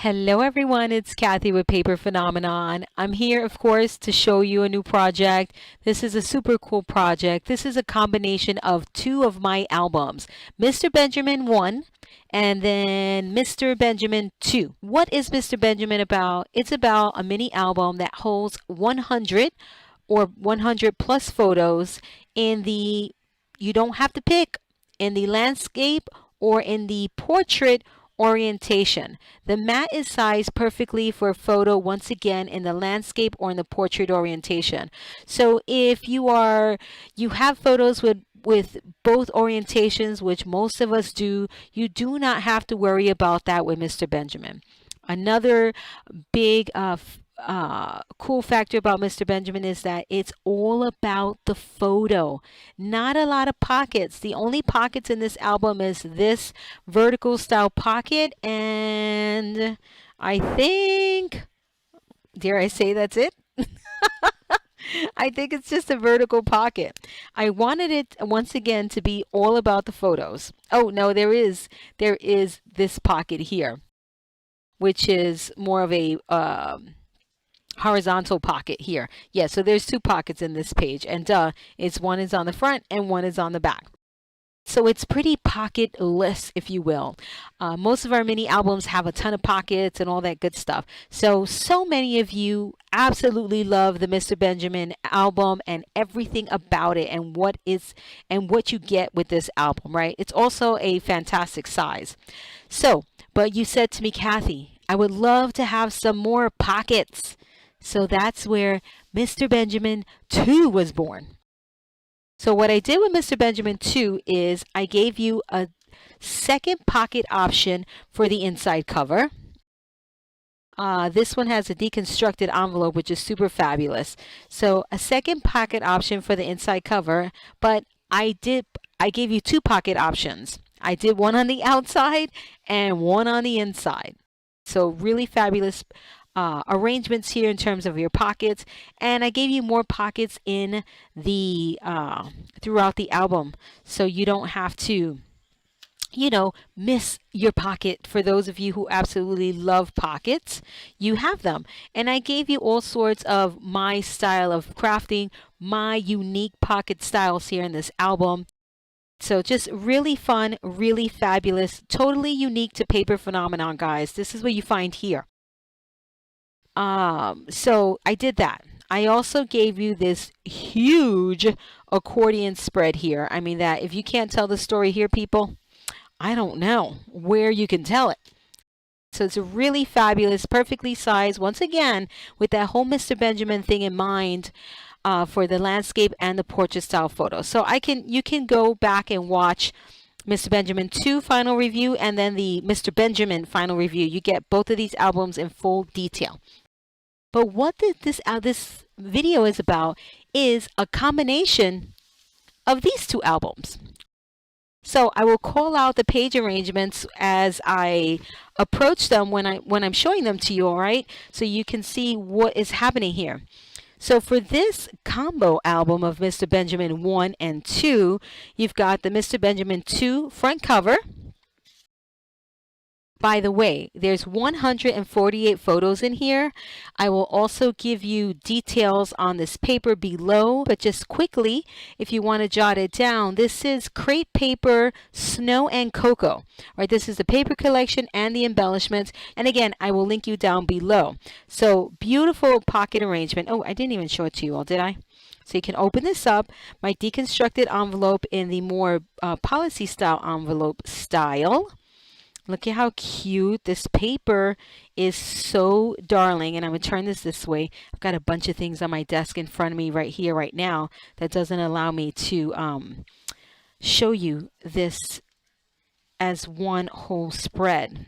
Hello everyone, it's Kathy with Paper Phenomenon. I'm here, of course, to show you a new project. This is a super cool project. This is a combination of two of my albums, Mr. Benjamin 1 and then Mr. Benjamin 2. What is Mr. Benjamin about? It's about a mini album that holds 100 or 100 plus photos in the, you don't have to pick, in the landscape or in the portrait orientation. The mat is sized perfectly for a photo, once again, in the landscape or in the portrait orientation. So if you have photos with both orientations, which most of us do, you do not have to worry about that with Mr. Benjamin. Another big cool factor about Mr. Benjamin is that it's all about the photo. Not a lot of pockets. The only pockets in this album is this vertical style pocket, and I think, dare I say that's it? I think it's just a vertical pocket. I wanted it once again to be all about the photos. Oh no, there is this pocket here, which is more of a horizontal pocket here. Yeah, so there's two pockets in this page, and it's one is on the front and one is on the back. So it's pretty pocketless, if you will. Most of our mini albums have a ton of pockets and all that good stuff. So many of you absolutely love the Mr. Benjamin album and everything about it and what you get with this album, right? It's also a fantastic size. But you said to me, Kathy, I would love to have some more pockets. So that's where Mr. Benjamin 2 was born. So what I did with Mr. Benjamin 2 is I gave you a second pocket option for the inside cover. This one has a deconstructed envelope, which is super fabulous. So a second pocket option for the inside cover, but I gave you two pocket options. I did one on the outside and one on the inside. So really fabulous arrangements here in terms of your pockets, and I gave you more pockets in the throughout the album, so you don't have to miss your pocket. For those of you who absolutely love pockets, you have them. And I gave you all sorts of my style of crafting, my unique pocket styles here in this album. So just really fun, really fabulous, totally unique to Paper Phenomenon, guys. This is what you find here. So I did that. I also gave you this huge accordion spread here. I mean, that if you can't tell the story here, people, I don't know where you can tell it. So it's a really fabulous, perfectly sized, once again, with that whole Mr. Benjamin thing in mind, for the landscape and the portrait style photo. So you can go back and watch Mr. Benjamin 2 final review and then the Mr. Benjamin final review. You get both of these albums in full detail. But what this video is about is a combination of these two albums. So I will call out the page arrangements as I approach them when I'm showing them to you, all right? So you can see what is happening here. So for this combo album of Mr. Benjamin 1 and 2, you've got the Mr. Benjamin 2 front cover. By the way, there's 148 photos in here. I will also give you details on this paper below, but just quickly, if you want to jot it down, this is crepe paper, snow and cocoa, right? This is the paper collection and the embellishments. And again, I will link you down below. So beautiful pocket arrangement. Oh, I didn't even show it to you all, did I? So you can open this up, my deconstructed envelope in the more policy style envelope style. Look at how cute this paper is. So darling. And I'm going to turn this way. I've got a bunch of things on my desk in front of me right here, right now, that doesn't allow me to show you this as one whole spread.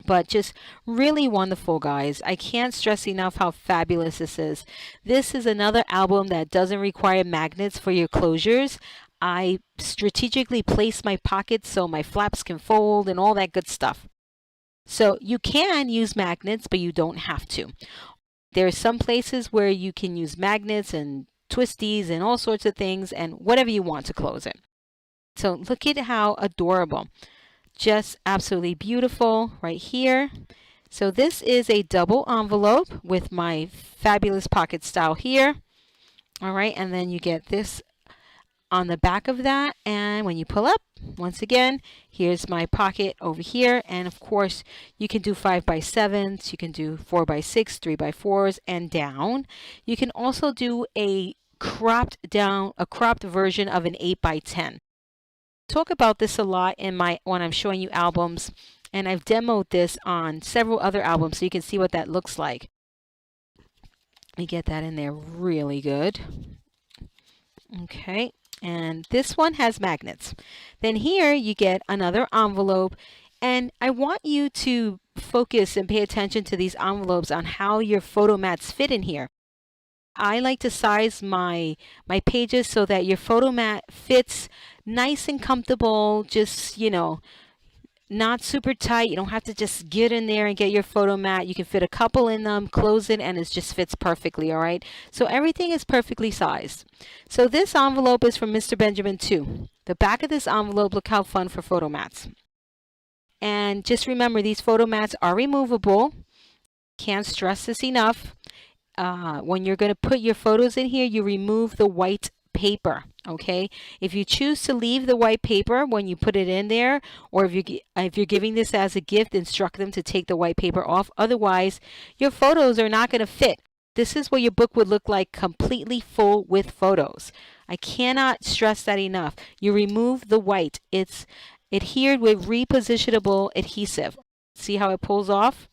But just really wonderful, guys. I can't stress enough how fabulous this is. This is another album that doesn't require magnets for your closures. I strategically place my pockets so my flaps can fold and all that good stuff. So you can use magnets, but you don't have to. There are some places where you can use magnets and twisties and all sorts of things and whatever you want to close it. So look at how adorable. Just absolutely beautiful right here. So this is a double envelope with my fabulous pocket style here. All right, and then you get this on the back of that, and when you pull up, once again, here's my pocket over here. And of course, you can do 5x7s, you can do 4x6, 3x4s, and down. You can also do a cropped version of an 8x10. Talk about this a lot in when I'm showing you albums, and I've demoed this on several other albums so you can see what that looks like. Let me get that in there really good. Okay, and this one has magnets. Then here you get another envelope, and I want you to focus and pay attention to these envelopes on how your photo mats fit in here. I like to size my pages so that your photo mat fits nice and comfortable, just, you know, not super tight. You don't have to just get in there and get your photo mat. You can fit a couple in them, close it, and it just fits perfectly, all right? So everything is perfectly sized. So this envelope is from Mr. Benjamin 2. The back of this envelope, look how fun for photo mats. And just remember, these photo mats are removable. Can't stress this enough. When you're going to put your photos in here, you remove the white paper. Okay, if you choose to leave the white paper when you put it in there, or if you're giving this as a gift, instruct them to take the white paper off. Otherwise, your photos are not going to fit. This is what your book would look like, completely full with photos. I cannot stress that enough. You remove the white. It's adhered with repositionable adhesive. See how it pulls off?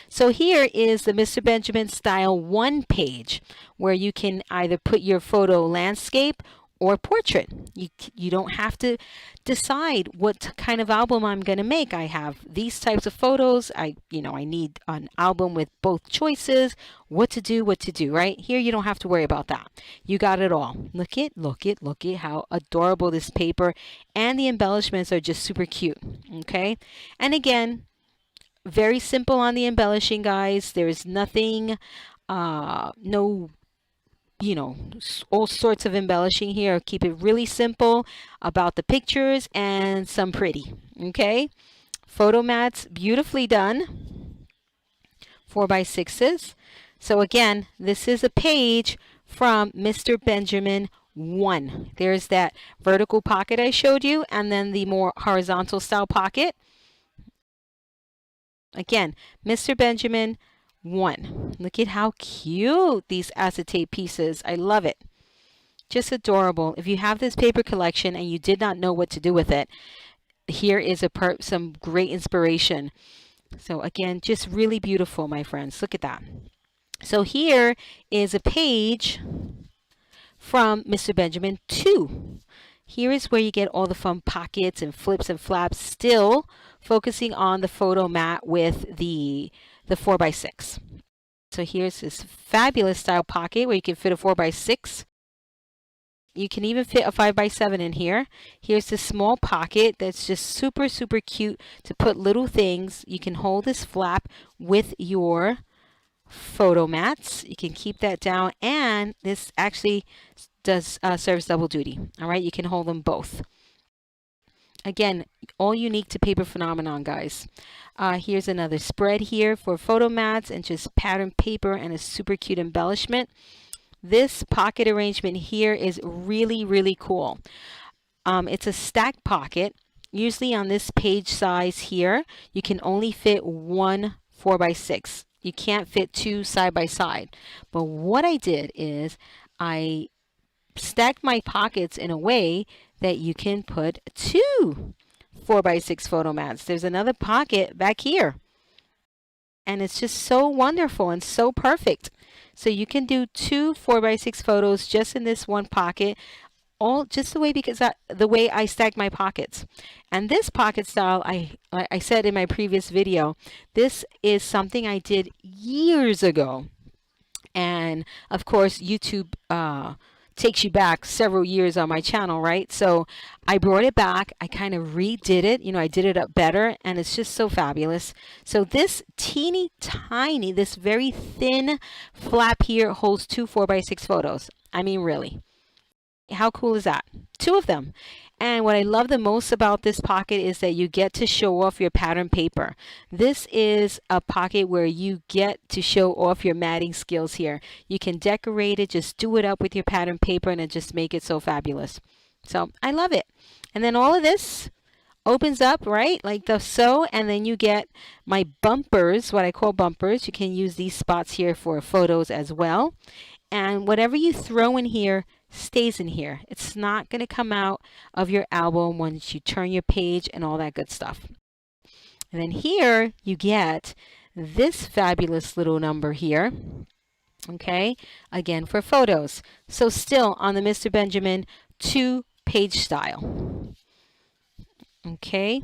So here is the Mr. Benjamin Style 1 page where you can either put your photo landscape or portrait. You don't have to decide what kind of album I'm going to make. I have these types of photos. I need an album with both choices, what to do, right? Here you don't have to worry about that. You got it all. Look at how adorable this paper, and the embellishments are just super cute. Okay? And again, very simple on the embellishing, guys. There's nothing, no, all sorts of embellishing here. Keep it really simple about the pictures and some pretty. Okay, photo mats, beautifully done. 4x6s. So again, this is a page from Mr. Benjamin 1. There's that vertical pocket I showed you, and then the more horizontal style pocket. Again, Mr. Benjamin 1. Look at how cute these acetate pieces. I love it. Just adorable. If you have this paper collection and you did not know what to do with it, here is some great inspiration. So again, just really beautiful, my friends. Look at that. So here is a page from Mr. Benjamin 2. Here is where you get all the fun pockets and flips and flaps, still focusing on the photo mat with the 4x6. So here's this fabulous style pocket where you can fit a 4x6. You can even fit a 5x7 in here. Here's this small pocket that's just super, super cute to put little things. You can hold this flap with your photo mats. You can keep that down, and this actually does serves double duty. All right, you can hold them both. Again, all unique to Paper Phenomenon, guys. Here's another spread here for photo mats and just pattern paper and a super cute embellishment. This pocket arrangement here is really, really cool. It's a stacked pocket. Usually on this page size here, you can only fit one 4x6. You can't fit two side by side. But what I did is I stacked my pockets in a way that you can put two 4x6 photo mats. There's another pocket back here. And it's just so wonderful and so perfect. So you can do two 4x6 photos just in this one pocket, all just the way I stack my pockets. And this pocket style, I said in my previous video, this is something I did years ago. And of course, YouTube takes you back several years on my channel, right? So I brought it back. I kind of redid it. I did it up better, and it's just so fabulous. So this teeny tiny, this very thin flap here holds two 4x6 photos. I mean, really. How cool is that? Two of them. And what I love the most about this pocket is that you get to show off your pattern paper. This is a pocket where you get to show off your matting skills here. You can decorate it, just do it up with your pattern paper, and it just make it so fabulous. So I love it. And then all of this opens up, right, like so, and then you get my bumpers, what I call bumpers. You can use these spots here for photos as well. And whatever you throw in here stays in here. It's not going to come out of your album once you turn your page and all that good stuff. And then here you get this fabulous little number here. Okay, again for photos. So still on the Mr. Benjamin 2 page style. Okay,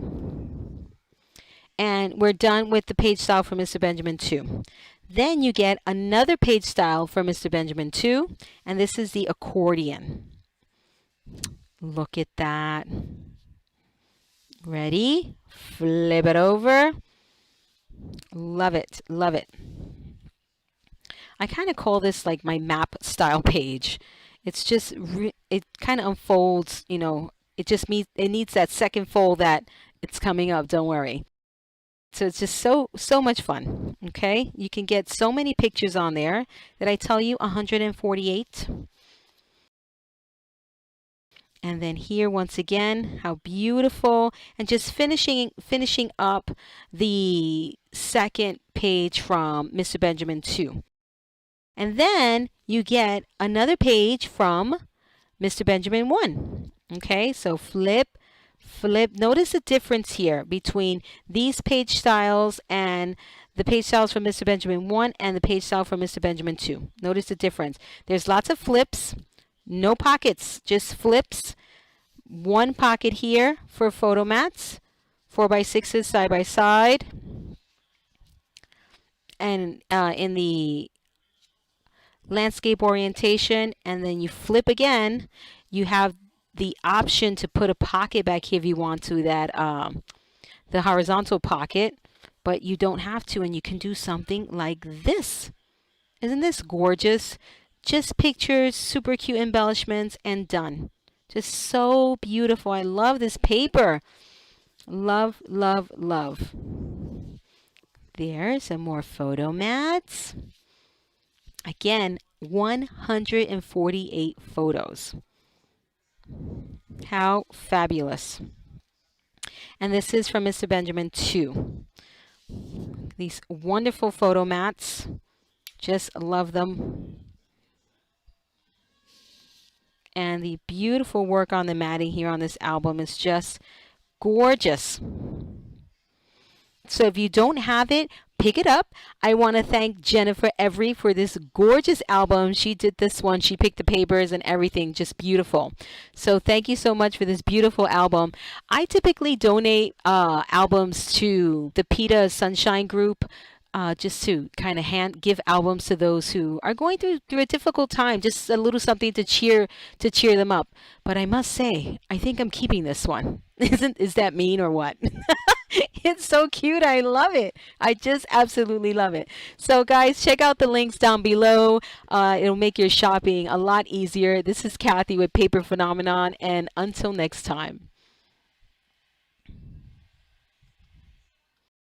and we're done with the page style for Mr. Benjamin 2. Then you get another page style for Mr. Benjamin 2, and this is the accordion. Look at that. Ready? Flip it over. Love it, love it. I kind of call this like my map style page. It's just, it kind of unfolds, you know, it just means it needs that second fold that it's coming up, don't worry. So it's just so much fun. Okay, you can get so many pictures on there. Did I tell you 148? And then here once again, how beautiful, and just finishing up the second page from Mr. Benjamin 2. And then you get another page from Mr. Benjamin 1. Okay, so flip. Notice the difference here between these page styles and the page styles from Mr. Benjamin 1 and the page style from Mr. Benjamin 2. Notice the difference. There's lots of flips, no pockets, just flips. One pocket here for photo mats, 4x6s side by side. And in the landscape orientation, and then you flip again, you have the option to put a pocket back here if you want to, that the horizontal pocket, but you don't have to, and you can do something like this. Isn't this gorgeous? Just pictures, super cute embellishments, and done. Just so beautiful. I love this paper. Love, love, love. There's some more photo mats. Again, 148 photos. How fabulous. And this is from Mr. Benjamin 2. These wonderful photo mats. Just love them. And the beautiful work on the matting here on this album is just gorgeous. So if you don't have it, pick it up. I want to thank Jennifer Every for this gorgeous album. She did this one. She picked the papers and everything. Just beautiful. So thank you so much for this beautiful album. I typically donate albums to the PETA Sunshine Group. Just to kind of give albums to those who are going through a difficult time, just a little something to cheer them up. But I must say, I think I'm keeping this one. Is that mean or what? It's so cute. I love it. I just absolutely love it. So guys, check out the links down below. It'll make your shopping a lot easier. This is Kathy with Paper Phenomenon, and until next time.